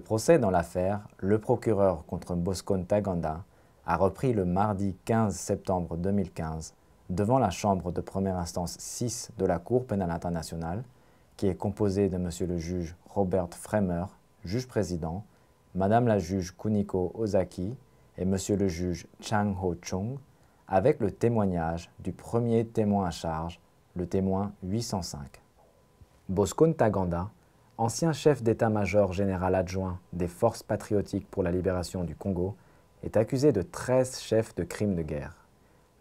procès dans l'affaire, le procureur contre Bosco Ntaganda a repris le mardi 15 septembre 2015 devant la chambre de première instance 6 de la Cour pénale internationale, qui est composée de M. le juge Robert Fremer, juge président, Mme la juge Kuniko Ozaki et M. le juge Chang Ho-chung, avec le témoignage du premier témoin à charge, le témoin 805. Bosco Ntaganda, ancien chef d'état-major général adjoint des Forces patriotiques pour la libération du Congo, est accusé de 13 chefs de crimes de guerre,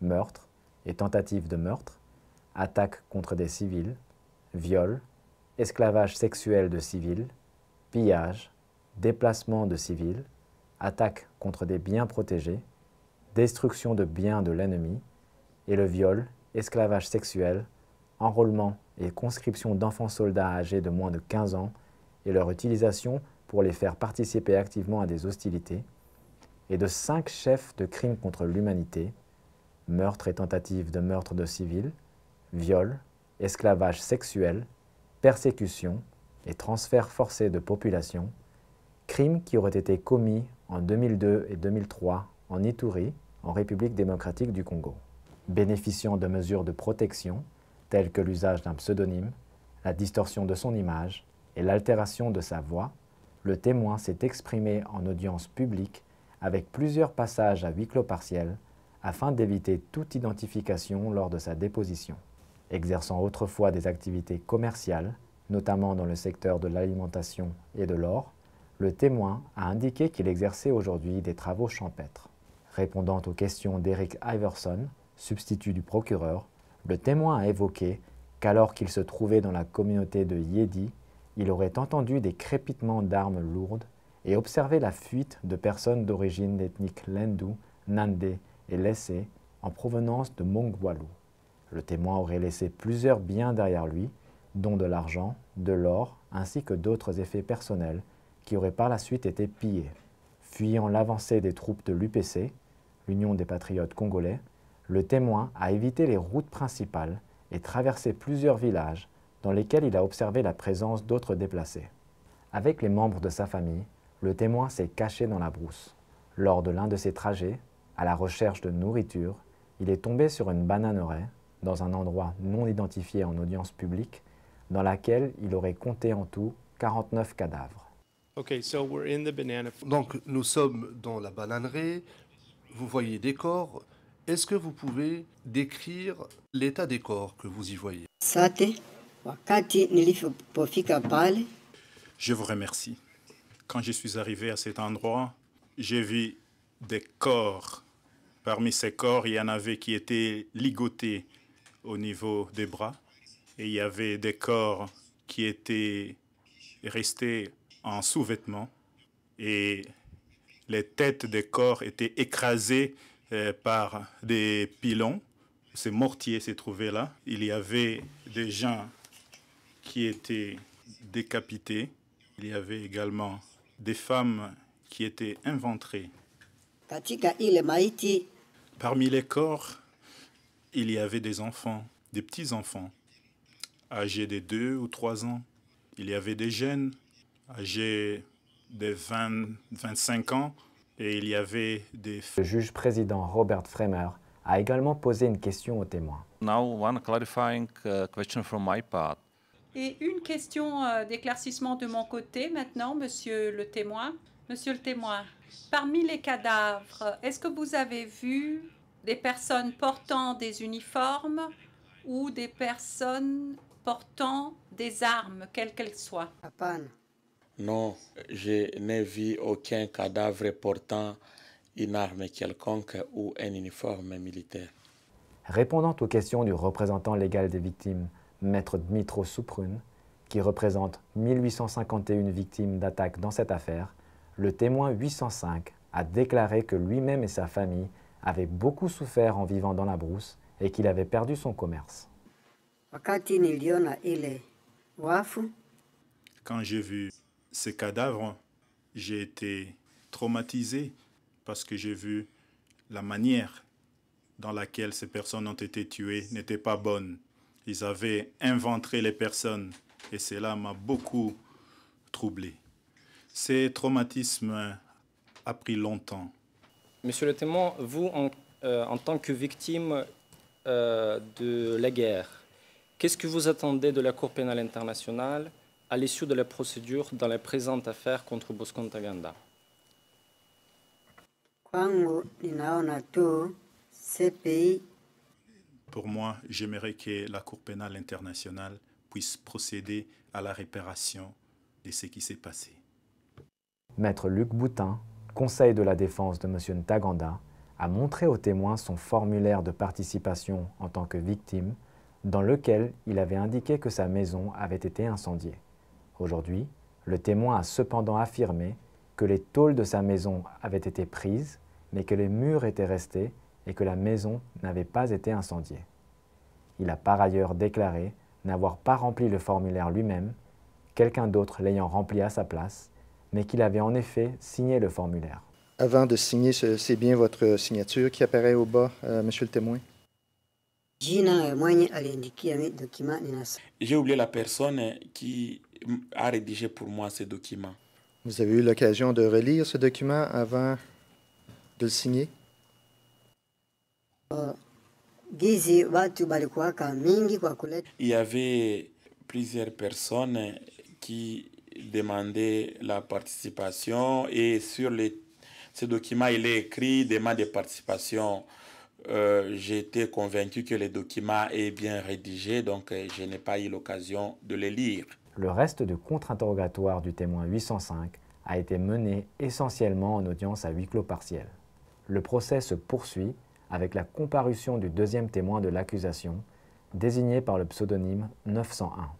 meurtre et tentative de meurtre, attaque contre des civils, viol, esclavage sexuel de civils, pillage, déplacement de civils, attaque contre des biens protégés, destruction de biens de l'ennemi, et le viol, esclavage sexuel, enrôlement et conscription d'enfants soldats âgés de moins de 15 ans et leur utilisation pour les faire participer activement à des hostilités, et de 5 chefs de crimes contre l'humanité, meurtre et tentative de meurtre de civils, viol, esclavage sexuel, persécution et transfert forcé de population, crimes qui auraient été commis en 2002 et 2003 en Ituri, en République démocratique du Congo. Bénéficiant de mesures de protection, telles que l'usage d'un pseudonyme, la distorsion de son image et l'altération de sa voix, le témoin s'est exprimé en audience publique avec plusieurs passages à huis clos partiel afin d'éviter toute identification lors de sa déposition. Exerçant autrefois des activités commerciales, notamment dans le secteur de l'alimentation et de l'or, le témoin a indiqué qu'il exerçait aujourd'hui des travaux champêtres. Répondant aux questions d'Eric Iverson, substitut du procureur, le témoin a évoqué qu'alors qu'il se trouvait dans la communauté de Yedi, il aurait entendu des crépitements d'armes lourdes et observé la fuite de personnes d'origine ethnique Lendu, Nandé et Lessé en provenance de Mongwalu. Le témoin aurait laissé plusieurs biens derrière lui, dont de l'argent, de l'or, ainsi que d'autres effets personnels qui auraient par la suite été pillés. Fuyant l'avancée des troupes de l'UPC, l'Union des patriotes congolais, le témoin a évité les routes principales et traversé plusieurs villages dans lesquels il a observé la présence d'autres déplacés. Avec les membres de sa famille, le témoin s'est caché dans la brousse. Lors de l'un de ses trajets, à la recherche de nourriture, il est tombé sur une bananeraie, dans un endroit non identifié en audience publique, dans laquelle il aurait compté en tout 49 cadavres. Donc nous sommes dans la bananeraie, vous voyez des corps. Est-ce que vous pouvez décrire l'état des corps que vous y voyez? Je vous remercie. Quand je suis arrivé à cet endroit, j'ai vu des corps. Parmi ces corps, il y en avait qui étaient ligotés au niveau des bras. Et il y avait des corps qui étaient restés en sous-vêtements. Et les têtes des corps étaient écrasées par des pilons. Ces mortiers se trouvaient là. Il y avait des gens qui étaient décapités. Il y avait également des femmes qui étaient inventrées. Parmi les corps, il y avait des enfants, des petits-enfants, âgés de 2 ou 3 ans. Il y avait des jeunes, âgés de 20-25 ans, et il y avait des... Le juge président Robert Fremer a également posé une question au témoin. Now, one clarifying question from my part. Et une question d'éclaircissement de mon côté maintenant, monsieur le témoin. Monsieur le témoin, parmi les cadavres, est-ce que vous avez vu des personnes portant des uniformes ou des personnes portant des armes, quelles qu'elles soient? Non, je n'ai vu aucun cadavre portant une arme quelconque ou un uniforme militaire. Répondant aux questions du représentant légal des victimes, Maître Dmitro Souprun, qui représente 1851 victimes d'attaques dans cette affaire, le témoin 805 a déclaré que lui-même et sa famille avaient beaucoup souffert en vivant dans la brousse et qu'il avait perdu son commerce. Quand j'ai vu ces cadavres, j'ai été traumatisé parce que j'ai vu la manière dans laquelle ces personnes ont été tuées n'était pas bonne. Ils avaient inventé les personnes et cela m'a beaucoup troublé. Ces traumatismes a pris longtemps. Monsieur le témoin, vous, en tant que victime de la guerre, qu'est-ce que vous attendez de la Cour pénale internationale à l'issue de la procédure dans la présente affaire contre Bosco Ntaganda? Pour moi, j'aimerais que la Cour pénale internationale puisse procéder à la réparation de ce qui s'est passé. Maître Luc Boutin, conseil de la défense de M. Ntaganda, a montré aux témoins son formulaire de participation en tant que victime, dans lequel il avait indiqué que sa maison avait été incendiée. Aujourd'hui, le témoin a cependant affirmé que les tôles de sa maison avaient été prises, mais que les murs étaient restés et que la maison n'avait pas été incendiée. Il a par ailleurs déclaré n'avoir pas rempli le formulaire lui-même, quelqu'un d'autre l'ayant rempli à sa place, mais qu'il avait en effet signé le formulaire. Avant de signer, c'est bien votre signature qui apparaît au bas, monsieur le témoin? J'ai oublié la personne qui a rédigé pour moi ces documents. Vous avez eu l'occasion de relire ce document avant de le signer? Il y avait plusieurs personnes qui demandaient la participation et sur ce document, il est écrit « demande de participation ». J'ai été convaincu que le document est bien rédigé, donc je n'ai pas eu l'occasion de le lire. Le reste du contre-interrogatoire du témoin 805 a été mené essentiellement en audience à huis clos partiel. Le procès se poursuit avec la comparution du deuxième témoin de l'accusation, désigné par le pseudonyme 901.